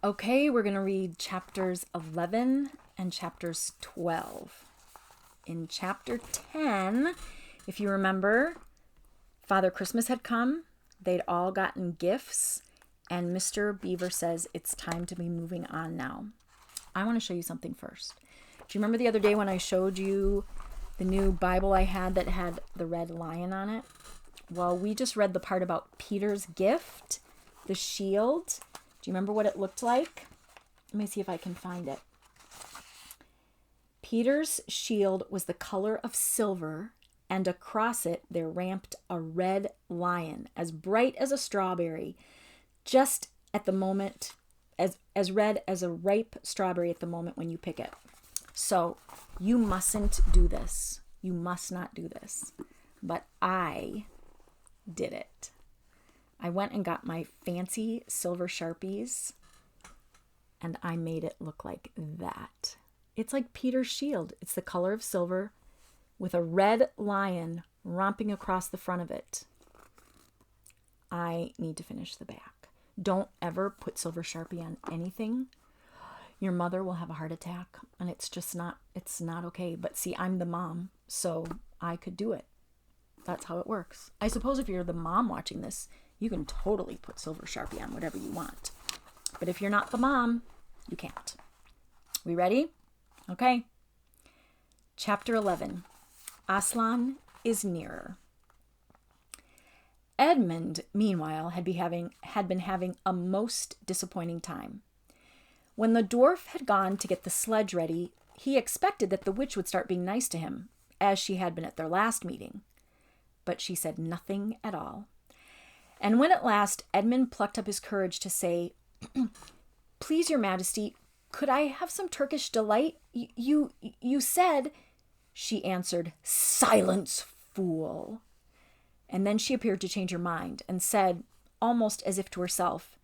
Okay, we're going to read chapters 11 and chapters 12. In chapter 10, if you remember, Father Christmas had come. They'd all gotten gifts, and Mr. Beaver says it's time to be moving on now. I want to show you something first. Do you remember the other day when I showed you the new Bible I had that had the red lion on it? Well, we just read the part about Peter's gift, the shield. Do you remember what it looked like? Let me see if I can find it. Peter's shield was the color of silver, and across it there ramped a red lion, as bright as a strawberry, just at the moment, as red as a ripe strawberry at the moment when you pick it. So you mustn't do this. You must not do this. But I did it. I went and got my fancy silver Sharpies, and I made it look like that. It's like Peter's shield. It's the color of silver with a red lion romping across the front of it. I need to finish the back. Don't ever put silver Sharpie on anything. Your mother will have a heart attack, and it's not okay. But see, I'm the mom, so I could do it. That's how it works. I suppose if you're the mom watching this, you can totally put silver Sharpie on whatever you want. But if you're not the mom, you can't. We ready? Okay. Chapter 11. Aslan is nearer. Edmund, meanwhile, had been having a most disappointing time. When the dwarf had gone to get the sledge ready, he expected that the witch would start being nice to him, as she had been at their last meeting. But she said nothing at all. And when at last Edmund plucked up his courage to say, "Please, your majesty, could I have some Turkish delight? You said..." She answered, "Silence, fool." And then she appeared to change her mind and said, almost as if to herself,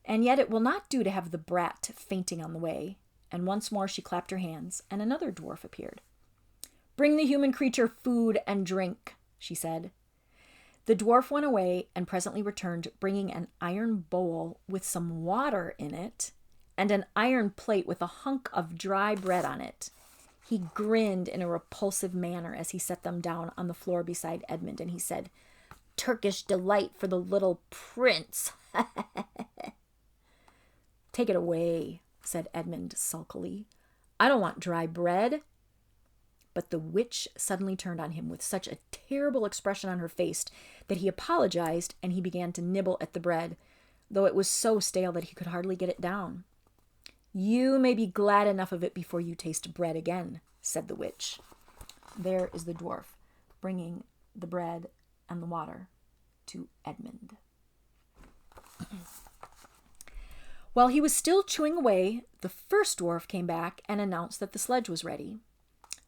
"And yet it will not do to have the brat fainting on the way." And once more she clapped her hands, and another dwarf appeared. "Bring the human creature food and drink," she said. The dwarf went away and presently returned, bringing an iron bowl with some water in it and an iron plate with a hunk of dry bread on it. He grinned in a repulsive manner as he set them down on the floor beside Edmund, and he said, "Turkish delight for the little prince." "Take it away," said Edmund sulkily. "I don't want dry bread." But the witch suddenly turned on him with such a terrible expression on her face that he apologized, and he began to nibble at the bread, though it was so stale that he could hardly get it down. "You may be glad enough of it before you taste bread again," said the witch. There is the dwarf bringing the bread and the water to Edmund. While he was still chewing away, the first dwarf came back and announced that the sledge was ready.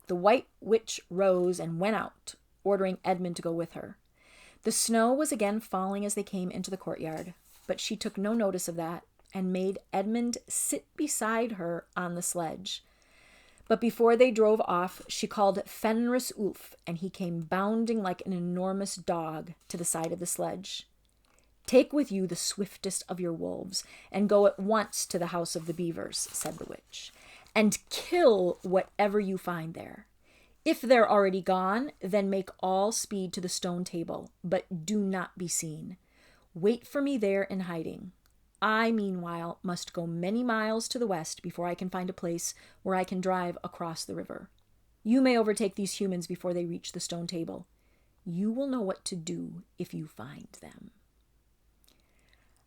The white witch rose and went out, ordering Edmund to go with her. The snow was again falling as they came into the courtyard, but she took no notice of that and made Edmund sit beside her on the sledge. But before they drove off, she called Fenris-Ulf, and he came bounding like an enormous dog to the side of the sledge. "Take with you the swiftest of your wolves, and go at once to the house of the beavers," said the witch, "and kill whatever you find there. If they're already gone, then make all speed to the stone table, but do not be seen. Wait for me there in hiding. I, meanwhile, must go many miles to the west before I can find a place where I can drive across the river. You may overtake these humans before they reach the stone table. You will know what to do if you find them."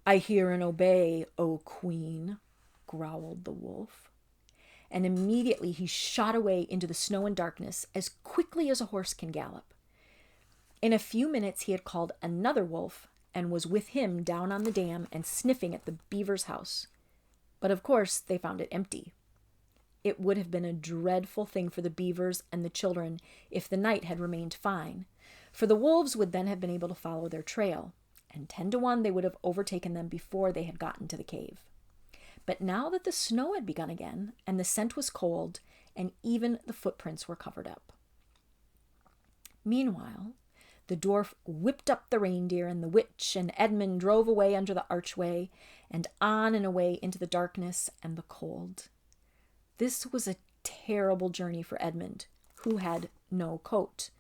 "I hear and obey, O queen," growled the wolf. And immediately he shot away into the snow and darkness as quickly as a horse can gallop. In a few minutes he had called another wolf and was with him down on the dam and sniffing at the beaver's house. But of course they found it empty. It would have been a dreadful thing for the beavers and the children if the night had remained fine, for the wolves would then have been able to follow their trail, and 10 to 1 they would have overtaken them before they had gotten to the cave. But now that the snow had begun again, and the scent was cold, and even the footprints were covered up. Meanwhile, The dwarf whipped up the reindeer, and the witch and Edmund drove away under the archway, and on and away into the darkness and the cold. This was a terrible journey for Edmund, who had no coat.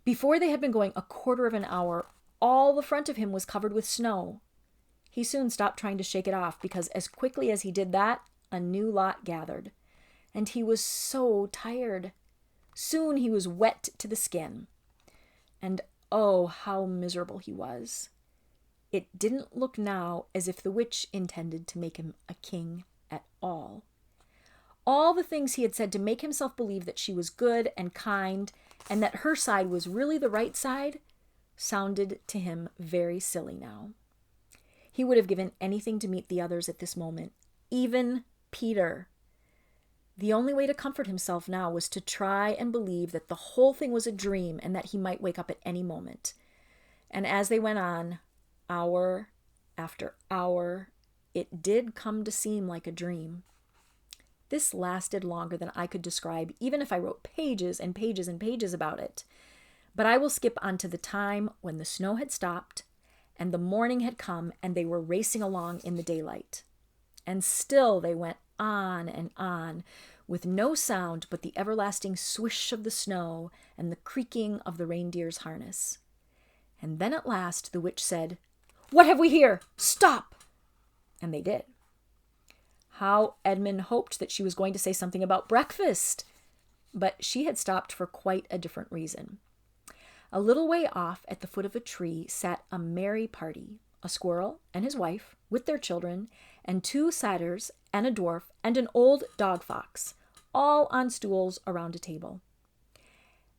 Before they had been going a quarter of an hour, all the front of him was covered with snow. He soon stopped trying to shake it off, because as quickly as he did that, a new lot gathered. And he was so tired. Soon he was wet to the skin. And oh, how miserable he was. It didn't look now as if the witch intended to make him a king at all. All the things he had said to make himself believe that she was good and kind, and that her side was really the right side, sounded to him very silly now. He would have given anything to meet the others at this moment, even Peter. The only way to comfort himself now was to try and believe that the whole thing was a dream and that he might wake up at any moment. And as they went on, hour after hour, it did come to seem like a dream. This lasted longer than I could describe, even if I wrote pages and pages and pages about it. But I will skip on to the time when the snow had stopped and the morning had come and they were racing along in the daylight. And still they went on and on, with no sound but the everlasting swish of the snow and the creaking of the reindeer's harness. And then at last the witch said, "What have we here? Stop!" And they did. How Edmund hoped that she was going to say something about breakfast! But she had stopped for quite a different reason. A little way off at the foot of a tree sat a merry party, a squirrel and his wife with their children, and 2 satyrs and a dwarf and an old dog fox, all on stools around a table.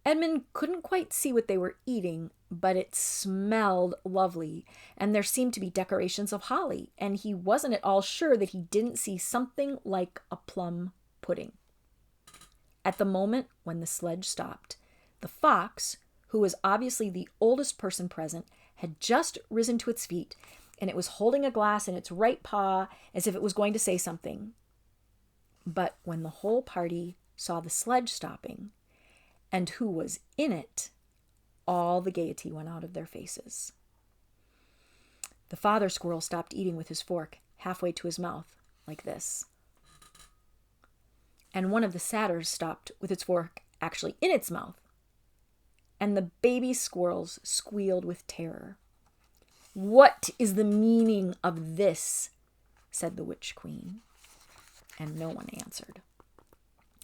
Edmund couldn't quite see what they were eating, but it smelled lovely, and there seemed to be decorations of holly, and he wasn't at all sure that he didn't see something like a plum pudding. At the moment when the sledge stopped, the fox, who was obviously the oldest person present, had just risen to its feet, and it was holding a glass in its right paw as if it was going to say something. But when the whole party saw the sledge stopping, and who was in it, all the gaiety went out of their faces. The father squirrel stopped eating with his fork halfway to his mouth, like this. And one of the satyrs stopped with its fork actually in its mouth. And the baby squirrels squealed with terror. "What is the meaning of this?" said the witch queen. And no one answered.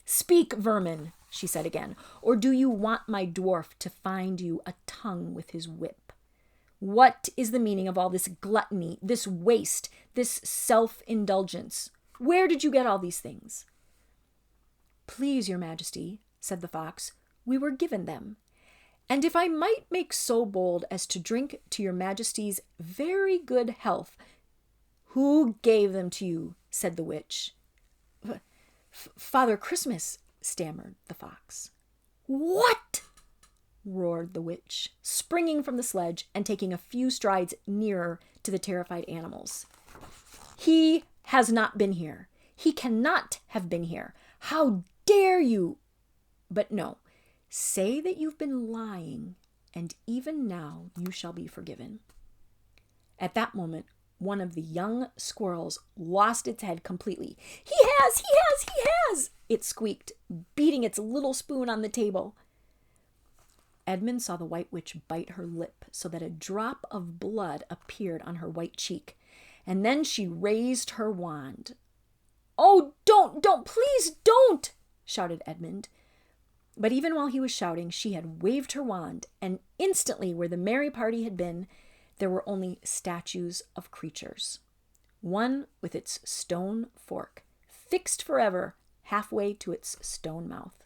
"Speak, vermin," she said again, "or do you want my dwarf to find you a tongue with his whip? What is the meaning of all this gluttony, this waste, this self-indulgence? Where did you get all these things?" "Please, your majesty," said the fox, "we were given them. And if I might make so bold as to drink to your majesty's very good health—" "Who gave them to you?" said the witch. "Father Christmas," stammered the fox. "What?" roared the witch, springing from the sledge and taking a few strides nearer to the terrified animals. "He has not been here. He cannot have been here. How dare you? But no, say that you've been lying, and even now you shall be forgiven." At that moment, one of the young squirrels lost its head completely. He has! It squeaked, beating its little spoon on the table. Edmund saw the white witch bite her lip so that a drop of blood appeared on her white cheek, and then she raised her wand. "Oh, don't, please don't!" shouted Edmund. But even while he was shouting, she had waved her wand, and instantly where the merry party had been, there were only statues of creatures. One with its stone fork, fixed forever halfway to its stone mouth.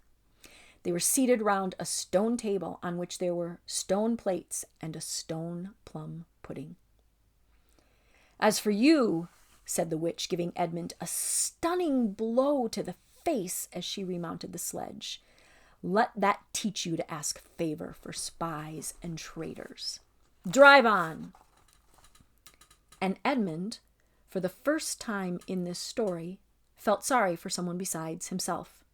They were seated round a stone table on which there were stone plates and a stone plum pudding. "As for you," said the witch, giving Edmund a stunning blow to the face as she remounted the sledge, "let that teach you to ask favor for spies and traitors. Drive on!" And Edmund, for the first time in this story, felt sorry for someone besides himself.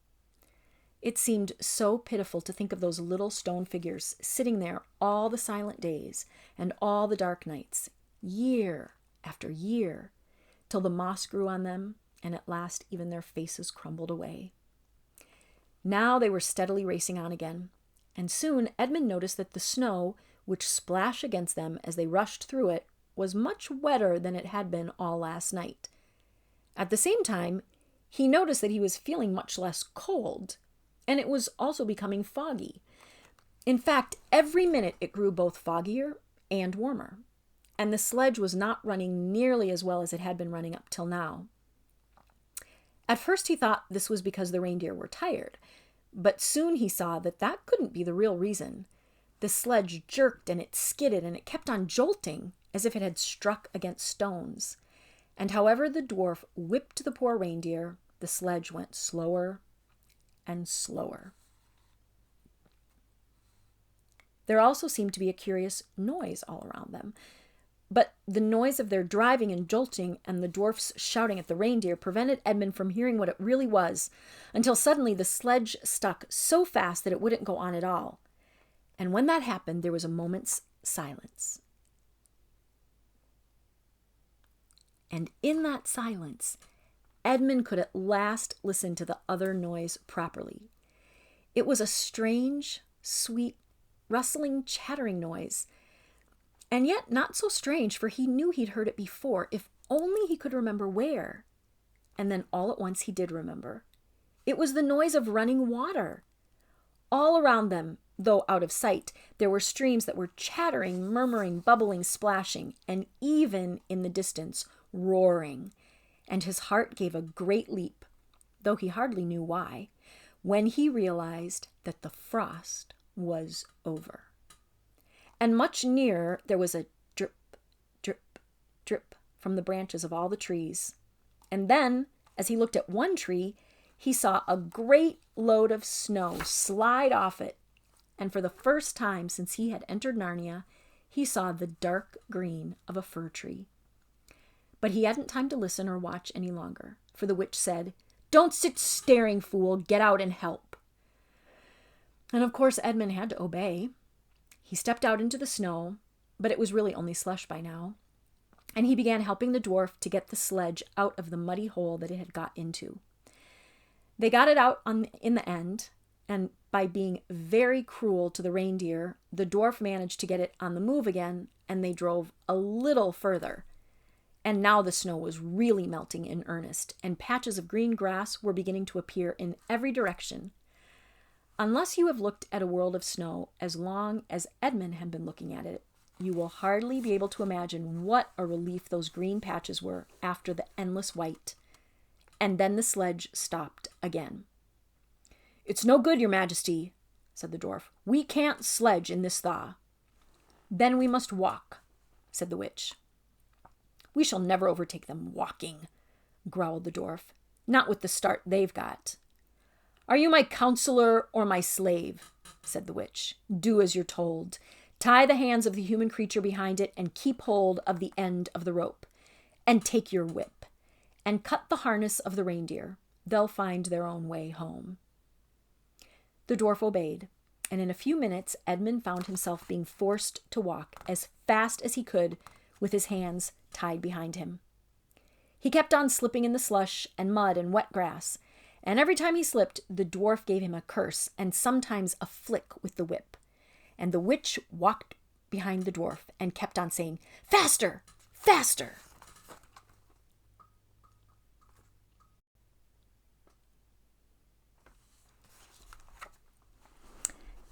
It seemed so pitiful to think of those little stone figures sitting there all the silent days and all the dark nights, year after year, till the moss grew on them and at last even their faces crumbled away. Now they were steadily racing on again, and soon Edmund noticed that the snow, which splashed against them as they rushed through it, was much wetter than it had been all last night. At the same time, he noticed that he was feeling much less cold, and it was also becoming foggy. In fact, every minute it grew both foggier and warmer, and the sledge was not running nearly as well as it had been running up till now. At first he thought this was because the reindeer were tired, but soon he saw that that couldn't be the real reason. The sledge jerked and it skidded and it kept on jolting as if it had struck against stones. And however the dwarf whipped the poor reindeer, the sledge went slower and slower. There also seemed to be a curious noise all around them. But the noise of their driving and jolting and the dwarfs shouting at the reindeer prevented Edmund from hearing what it really was, until suddenly the sledge stuck so fast that it wouldn't go on at all. And when that happened, there was a moment's silence. And in that silence, Edmund could at last listen to the other noise properly. It was a strange, sweet, rustling, chattering noise, and yet not so strange, for he knew he'd heard it before, if only he could remember where. And then all at once he did remember. It was the noise of running water. All around them, though out of sight, there were streams that were chattering, murmuring, bubbling, splashing, and even in the distance, roaring. And his heart gave a great leap, though he hardly knew why, when he realized that the frost was over. And much nearer there was a drip, drip, drip from the branches of all the trees. And then, as he looked at one tree, he saw a great load of snow slide off it. And for the first time since he had entered Narnia, he saw the dark green of a fir tree. But he hadn't time to listen or watch any longer, for the witch said, "Don't sit staring, fool. Get out and help." And of course Edmund had to obey. He stepped out into the snow, but it was really only slush by now, and he began helping the dwarf to get the sledge out of the muddy hole that it had got into. They got it out in the end, and by being very cruel to the reindeer, the dwarf managed to get it on the move again, and they drove a little further. And now the snow was really melting in earnest, and patches of green grass were beginning to appear in every direction. Unless you have looked at a world of snow as long as Edmund had been looking at it, you will hardly be able to imagine what a relief those green patches were after the endless white. And then the sledge stopped again. "It's no good, your majesty," said the dwarf. "We can't sledge in this thaw." "Then we must walk," said the witch. "We shall never overtake them walking," growled the dwarf. "Not with the start they've got." "Are you my counselor or my slave?" said the witch. "Do as you're told. Tie the hands of the human creature behind it and keep hold of the end of the rope. And take your whip. And cut the harness of the reindeer. They'll find their own way home." The dwarf obeyed, and in a few minutes Edmund found himself being forced to walk as fast as he could with his hands tied behind him. He kept on slipping in the slush and mud and wet grass, and every time he slipped, the dwarf gave him a curse and sometimes a flick with the whip. And the witch walked behind the dwarf and kept on saying, "Faster! Faster!"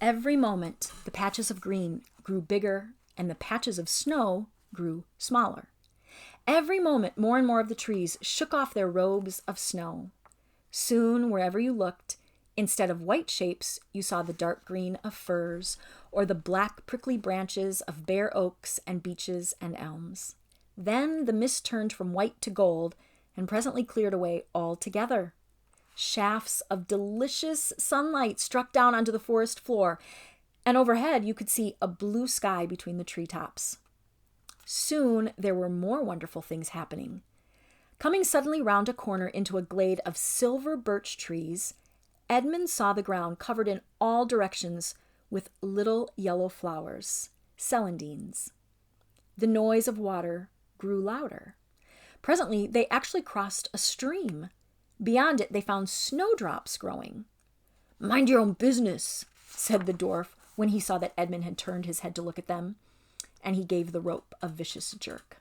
Every moment, the patches of green grew bigger and the patches of snow grew smaller. Every moment, more and more of the trees shook off their robes of snow. Soon, wherever you looked, instead of white shapes, you saw the dark green of firs or the black prickly branches of bare oaks and beeches and elms. Then the mist turned from white to gold and presently cleared away altogether. Shafts of delicious sunlight struck down onto the forest floor, and overhead you could see a blue sky between the treetops. Soon there were more wonderful things happening. Coming suddenly round a corner into a glade of silver birch trees, Edmund saw the ground covered in all directions with little yellow flowers, celandines. The noise of water grew louder. Presently, they actually crossed a stream. Beyond it, they found snowdrops growing. "Mind your own business," said the dwarf when he saw that Edmund had turned his head to look at them, and he gave the rope a vicious jerk.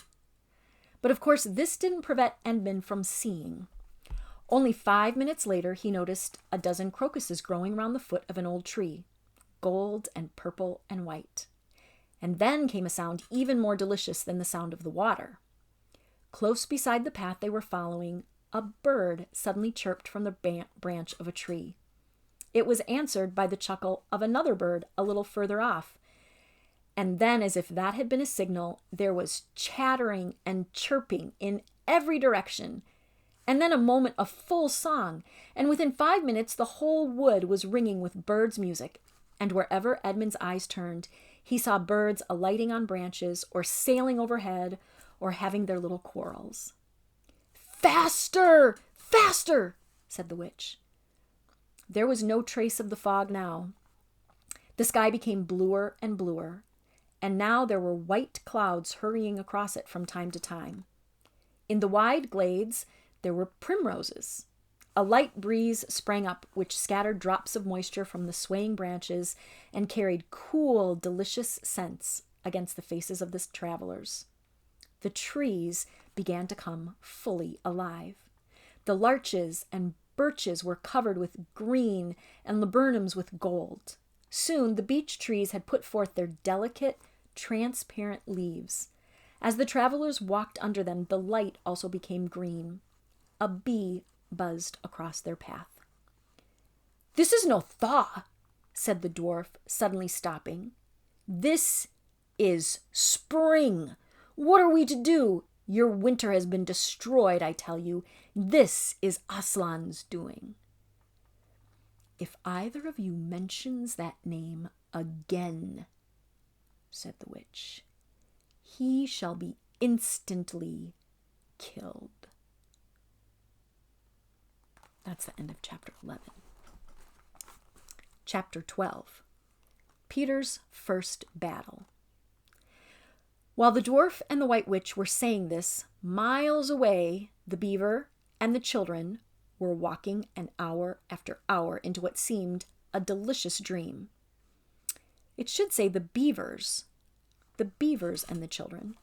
But of course, this didn't prevent Edmund from seeing. Only 5 minutes later, he noticed a dozen crocuses growing around the foot of an old tree, gold and purple and white. And then came a sound even more delicious than the sound of the water. Close beside the path they were following, a bird suddenly chirped from the branch of a tree. It was answered by the chuckle of another bird a little further off. And then, as if that had been a signal, there was chattering and chirping in every direction. And then a moment of full song, and within 5 minutes the whole wood was ringing with birds' music, and wherever Edmund's eyes turned, he saw birds alighting on branches, or sailing overhead, or having their little quarrels. "Faster! Faster!" said the witch. There was no trace of the fog now. The sky became bluer and bluer, and now there were white clouds hurrying across it from time to time. In the wide glades, there were primroses. A light breeze sprang up, which scattered drops of moisture from the swaying branches and carried cool, delicious scents against the faces of the travelers. The trees began to come fully alive. The larches and birches were covered with green and laburnums with gold. Soon the beech trees had put forth their delicate, transparent leaves. As the travelers walked under them, the light also became green. A bee buzzed across their path. "This is no thaw," said the dwarf, suddenly stopping. "This is spring. What are we to do? Your winter has been destroyed, I tell you. This is Aslan's doing." "If either of you mentions that name again," said the witch, "he shall be instantly killed." That's the end of chapter 11. Chapter 12. Peter's first battle. While the dwarf and the white witch were saying this, miles away, the beaver and the children were walking an hour after hour into what seemed a delicious dream. It should say the beavers and the children.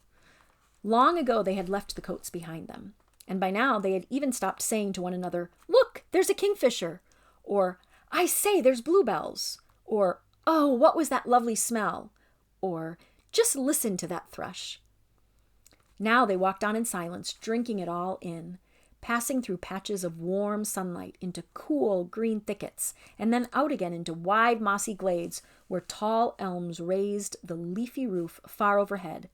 Long ago they had left the coats behind them, and by now they had even stopped saying to one another, "Look, there's a kingfisher," or "I say, there's bluebells," or "Oh, what was that lovely smell?" or "Just listen to that thrush." Now they walked on in silence, drinking it all in, passing through patches of warm sunlight into cool green thickets, and then out again into wide mossy glades where tall elms raised the leafy roof far overhead,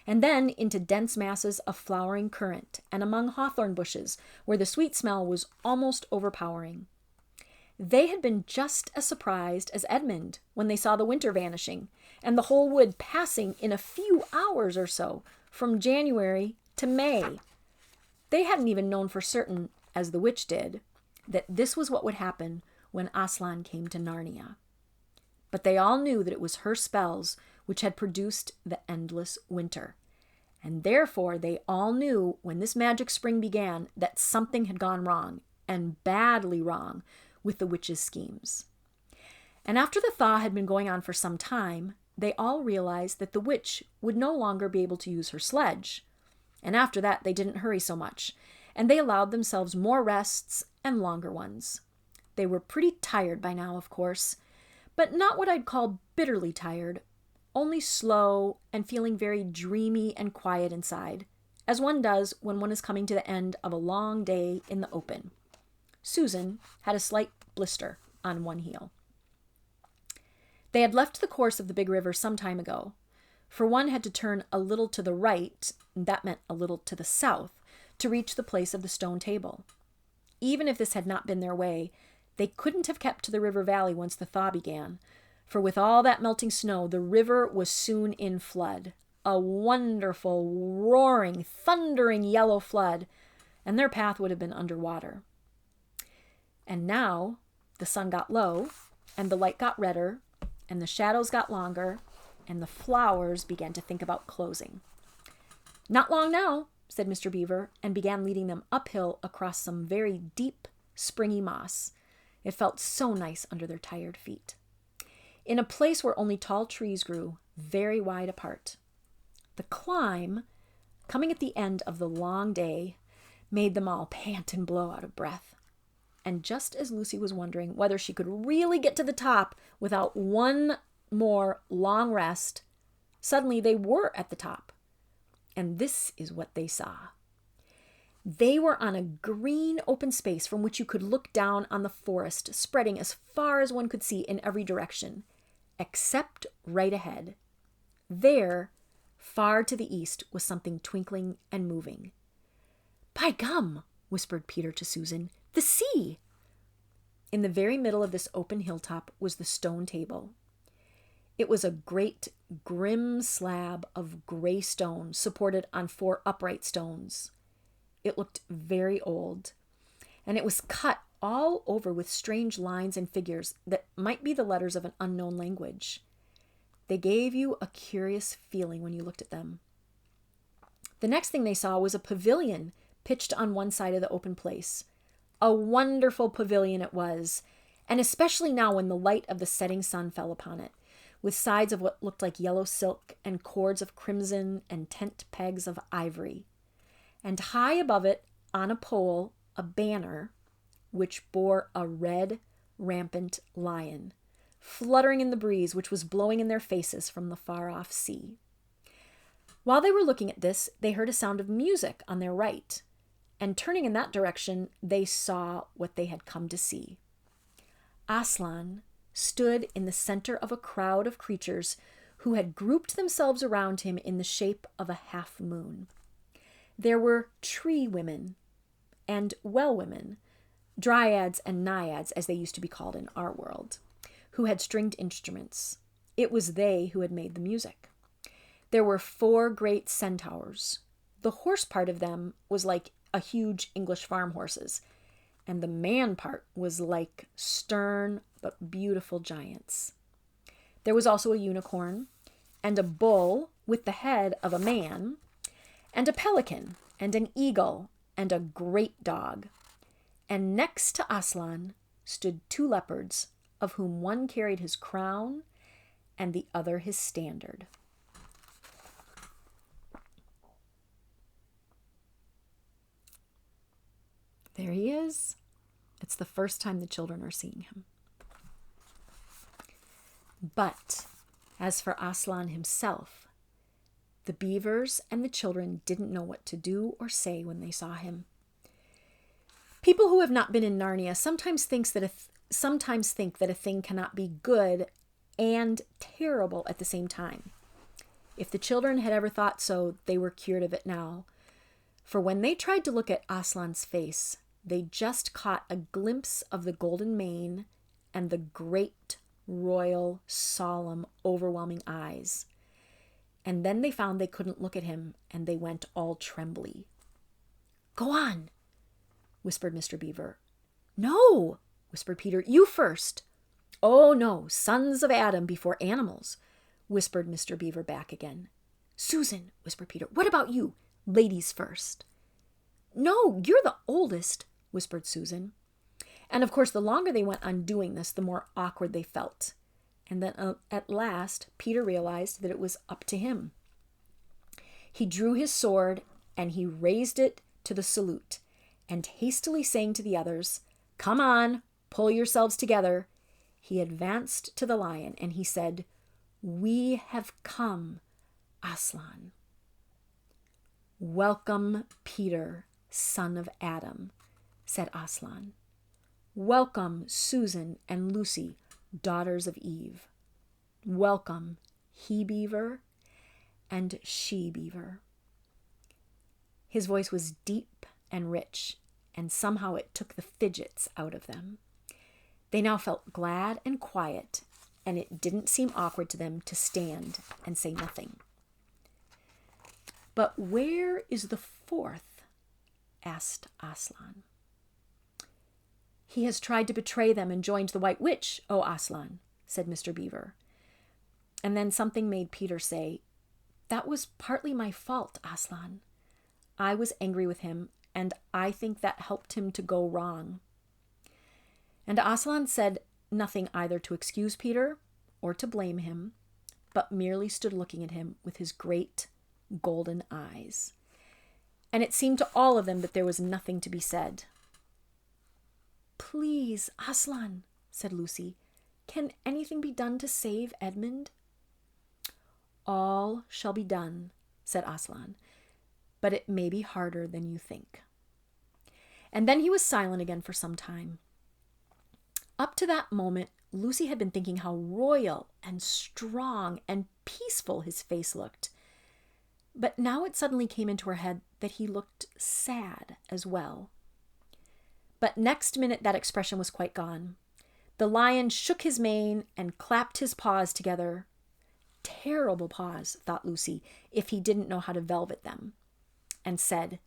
and then into dense masses of flowering currant and among hawthorn bushes where the sweet smell was almost overpowering. They had been just as surprised as Edmund when they saw the winter vanishing and the whole wood passing in a few hours or so from January to May. They hadn't even known for certain, as the witch did, that this was what would happen when Aslan came to Narnia. But they all knew that it was her spells which had produced the endless winter. And therefore they all knew when this magic spring began that something had gone wrong, and badly wrong, with the witch's schemes. And after the thaw had been going on for some time, they all realized that the witch would no longer be able to use her sledge. And after that they didn't hurry so much, and they allowed themselves more rests and longer ones. They were pretty tired by now, of course, but not what I'd call bitterly tired, only slow and feeling very dreamy and quiet inside, as one does when one is coming to the end of a long day in the open. Susan had a slight blister on one heel. They had left the course of the big river some time ago, for one had to turn a little to the right, that meant a little to the south, to reach the place of the stone table. Even if this had not been their way, they couldn't have kept to the river valley once the thaw began, for with all that melting snow, the river was soon in flood, a wonderful, roaring, thundering yellow flood, and their path would have been under water. And now the sun got low, and the light got redder, and the shadows got longer, and the flowers began to think about closing. "Not long now," said Mr. Beaver, and began leading them uphill across some very deep, springy moss. It felt so nice under their tired feet. In a place where only tall trees grew, very wide apart. The climb, coming at the end of the long day, made them all pant and blow out of breath. And just as Lucy was wondering whether she could really get to the top without one more long rest, suddenly they were at the top. And this is what they saw. They were on a green open space from which you could look down on the forest, spreading as far as one could see in every direction, except right ahead. There, far to the east, was something twinkling and moving. "By gum," whispered Peter to Susan, "the sea!" In the very middle of this open hilltop was the stone table. It was a great, grim slab of gray stone supported on 4 upright stones. It looked very old, and it was cut all over with strange lines and figures that might be the letters of an unknown language. They gave you a curious feeling when you looked at them. The next thing they saw was a pavilion pitched on one side of the open place. A wonderful pavilion it was, and especially now when the light of the setting sun fell upon it, with sides of what looked like yellow silk and cords of crimson and tent pegs of ivory. And high above it, on a pole, a banner, which bore a red, rampant lion, fluttering in the breeze which was blowing in their faces from the far-off sea. While they were looking at this, they heard a sound of music on their right, and turning in that direction, they saw what they had come to see. Aslan stood in the center of a crowd of creatures who had grouped themselves around him in the shape of a half moon. There were tree women and well women, dryads and naiads, as they used to be called in our world, who had stringed instruments. It was they who had made the music. There were 4 great centaurs. The horse part of them was like a huge English farm horses, and the man part was like stern but beautiful giants. There was also a unicorn, and a bull with the head of a man, and a pelican, and an eagle, and a great dog. And next to Aslan stood 2 leopards, of whom one carried his crown and the other his standard. There he is. It's the first time the children are seeing him. But as for Aslan himself, the beavers and the children didn't know what to do or say when they saw him. People who have not been in Narnia sometimes think that a thing cannot be good and terrible at the same time. If the children had ever thought so, they were cured of it now. For when they tried to look at Aslan's face, they just caught a glimpse of the golden mane and the great, royal, solemn, overwhelming eyes. And then they found they couldn't look at him, and they went all trembly. "Go on," whispered Mr. Beaver. "No," whispered Peter. "You first." "Oh, no, sons of Adam before animals," whispered Mr. Beaver back again. "Susan," whispered Peter, "what about you? Ladies first." "No, you're the oldest," whispered Susan. And of course, the longer they went on doing this, the more awkward they felt. And then at last, Peter realized that it was up to him. He drew his sword and he raised it to the salute, and hastily saying to the others, "Come on, pull yourselves together," he advanced to the lion and he said, "We have come, Aslan." "Welcome, Peter, son of Adam," said Aslan. "Welcome, Susan and Lucy, daughters of Eve. Welcome, he-beaver and she-beaver." His voice was deep and rich, and somehow it took the fidgets out of them. They now felt glad and quiet, and it didn't seem awkward to them to stand and say nothing. "But where is the 4th?" asked Aslan. He has tried to betray them and joined the White Witch, O Aslan, said Mr. Beaver. And then something made Peter say, that was partly my fault, Aslan. I was angry with him, and I think that helped him to go wrong. And Aslan said nothing either to excuse Peter or to blame him, but merely stood looking at him with his great golden eyes. And it seemed to all of them that there was nothing to be said. Please, Aslan, said Lucy, can anything be done to save Edmund? All shall be done, said Aslan, but it may be harder than you think. And then he was silent again for some time. Up to that moment, Lucy had been thinking how royal and strong and peaceful his face looked. But now it suddenly came into her head that he looked sad as well. But next minute that expression was quite gone. The lion shook his mane and clapped his paws together. Terrible paws, thought Lucy, if he didn't know how to velvet them. And said,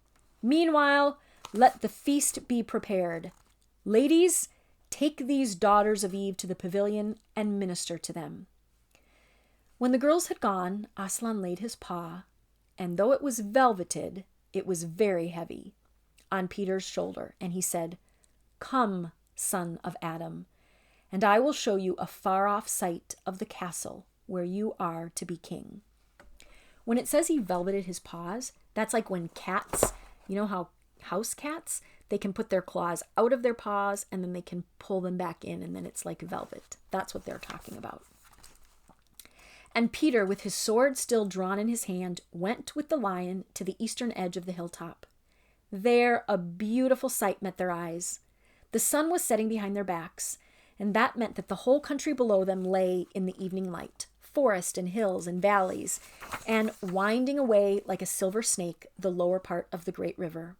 Meanwhile, let the feast be prepared. Ladies, take these daughters of Eve to the pavilion and minister to them. When the girls had gone, Aslan laid his paw, and though it was velveted, it was very heavy, on Peter's shoulder, and he said, Come, son of Adam, and I will show you a far-off sight of the castle where you are to be king. When it says he velveted his paws, that's like when cats, you know how house cats, they can put their claws out of their paws and then they can pull them back in and then it's like velvet. That's what they're talking about. And Peter, with his sword still drawn in his hand, went with the lion to the eastern edge of the hilltop. There a beautiful sight met their eyes. The sun was setting behind their backs, and that meant that the whole country below them lay in the evening light, forest and hills and valleys, and winding away like a silver snake, the lower part of the great river.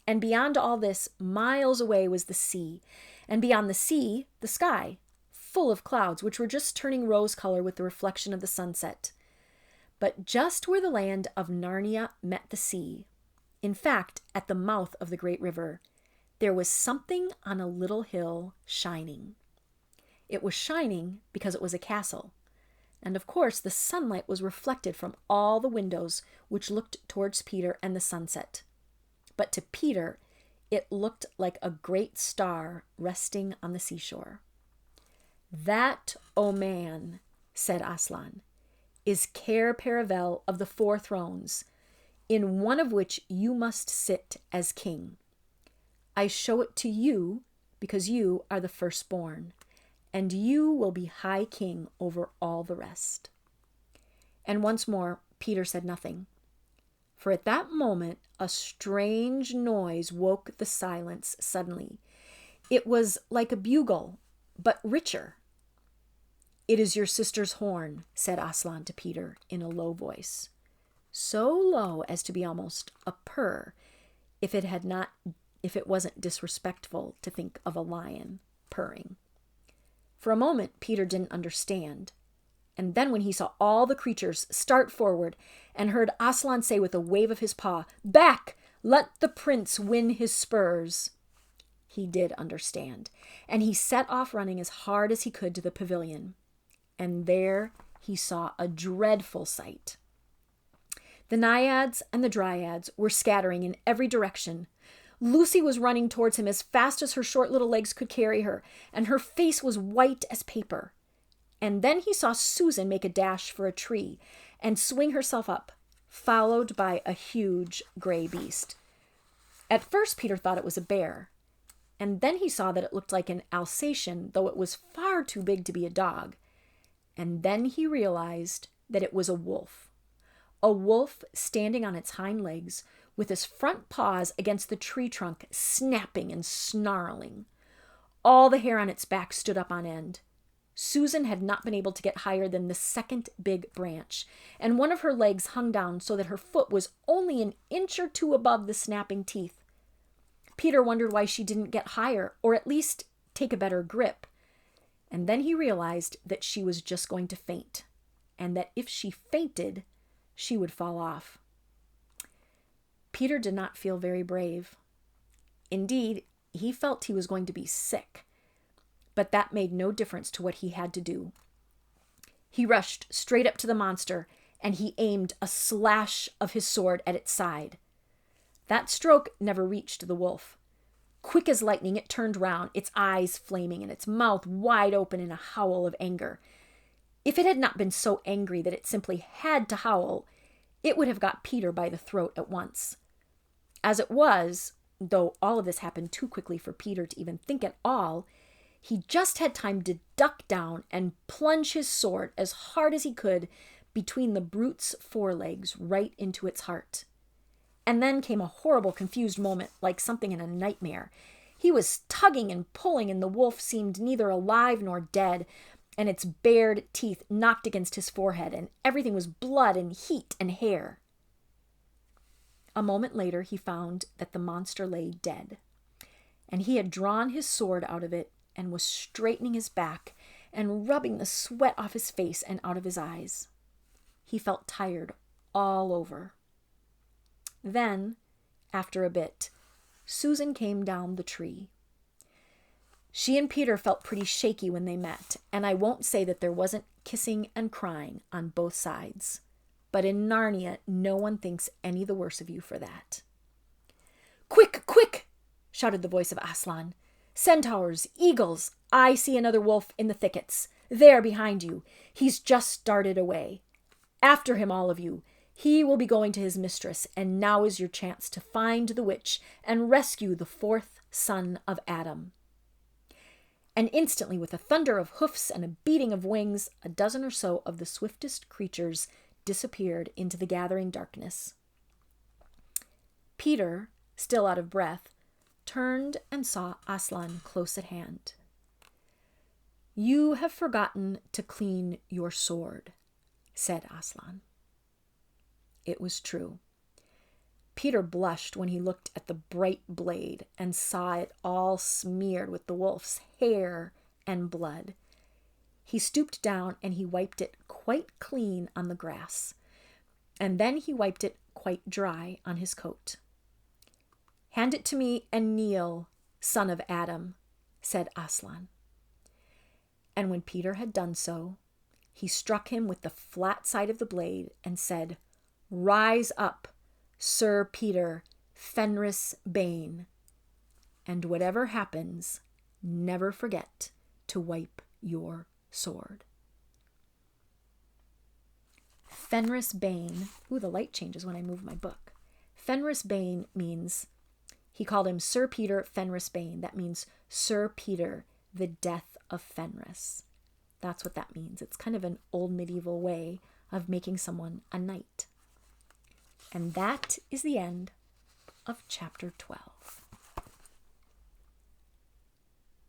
And beyond all this, miles away was the sea, and beyond the sea, the sky, full of clouds, which were just turning rose color with the reflection of the sunset. But just where the land of Narnia met the sea, in fact, at the mouth of the great river, there was something on a little hill shining. It was shining because it was a castle. And of course, the sunlight was reflected from all the windows which looked towards Peter and the sunset. But to Peter, it looked like a great star resting on the seashore. That, O man, said Aslan, is Cair Paravel of the 4 thrones, in one of which you must sit as king. I show it to you because you are the firstborn, and you will be high king over all the rest. And once more, Peter said nothing. For at that moment, a strange noise woke the silence suddenly. It was like a bugle, but richer. It is your sister's horn, said Aslan to Peter in a low voice. So low as to be almost a purr, if it wasn't disrespectful to think of a lion purring. For a moment, Peter didn't understand. And then when he saw all the creatures start forward and heard Aslan say with a wave of his paw, Back! Let the prince win his spurs, he did understand. And he set off running as hard as he could to the pavilion. And there he saw a dreadful sight. The naiads and the dryads were scattering in every direction. Lucy was running towards him as fast as her short little legs could carry her, and her face was white as paper. And then he saw Susan make a dash for a tree and swing herself up, followed by a huge gray beast. At first, Peter thought it was a bear, and then he saw that it looked like an Alsatian, though it was far too big to be a dog. And then he realized that it was a wolf standing on its hind legs, with his front paws against the tree trunk, snapping and snarling. All the hair on its back stood up on end. Susan had not been able to get higher than the second big branch, and one of her legs hung down so that her foot was only an inch or 2 above the snapping teeth. Peter wondered why she didn't get higher, or at least take a better grip. And then he realized that she was just going to faint, and that if she fainted, she would fall off. Peter did not feel very brave. Indeed, he felt he was going to be sick, but that made no difference to what he had to do. He rushed straight up to the monster, and he aimed a slash of his sword at its side. That stroke never reached the wolf. Quick as lightning, it turned round, its eyes flaming and its mouth wide open in a howl of anger. If it had not been so angry that it simply had to howl, it would have got Peter by the throat at once. As it was, though all of this happened too quickly for Peter to even think at all, he just had time to duck down and plunge his sword as hard as he could between the brute's forelegs right into its heart. And then came a horrible, confused moment, like something in a nightmare. He was tugging and pulling, and the wolf seemed neither alive nor dead, and its bared teeth knocked against his forehead, and everything was blood and heat and hair. A moment later, he found that the monster lay dead, and he had drawn his sword out of it and was straightening his back and rubbing the sweat off his face and out of his eyes. He felt tired all over. Then, after a bit, Susan came down the tree. She and Peter felt pretty shaky when they met, and I won't say that there wasn't kissing and crying on both sides. But in Narnia, no one thinks any the worse of you for that. "Quick, quick!" shouted the voice of Aslan. "Centaurs, eagles, I see another wolf in the thickets. There behind you. He's just darted away. After him, all of you. He will be going to his mistress, and now is your chance to find the witch and rescue the fourth son of Adam." And instantly, with a thunder of hoofs and a beating of wings, a dozen or so of the swiftest creatures disappeared into the gathering darkness. Peter, still out of breath, turned and saw Aslan close at hand. "You have forgotten to clean your sword," said Aslan. It was true. Peter blushed when he looked at the bright blade and saw it all smeared with the wolf's hair and blood. He stooped down and he wiped it quite clean on the grass, and then he wiped it quite dry on his coat. "Hand it to me and kneel, son of Adam," said Aslan. And when Peter had done so, he struck him with the flat side of the blade and said, "Rise up, Sir Peter Fenris-Bane, and whatever happens, never forget to wipe your sword." Fenris-Bane, the light changes when I move my book. Fenris-Bane means, he called him Sir Peter Fenris-Bane. That means Sir Peter, the death of Fenris. That's what that means. It's kind of an old medieval way of making someone a knight. And that is the end of chapter 12.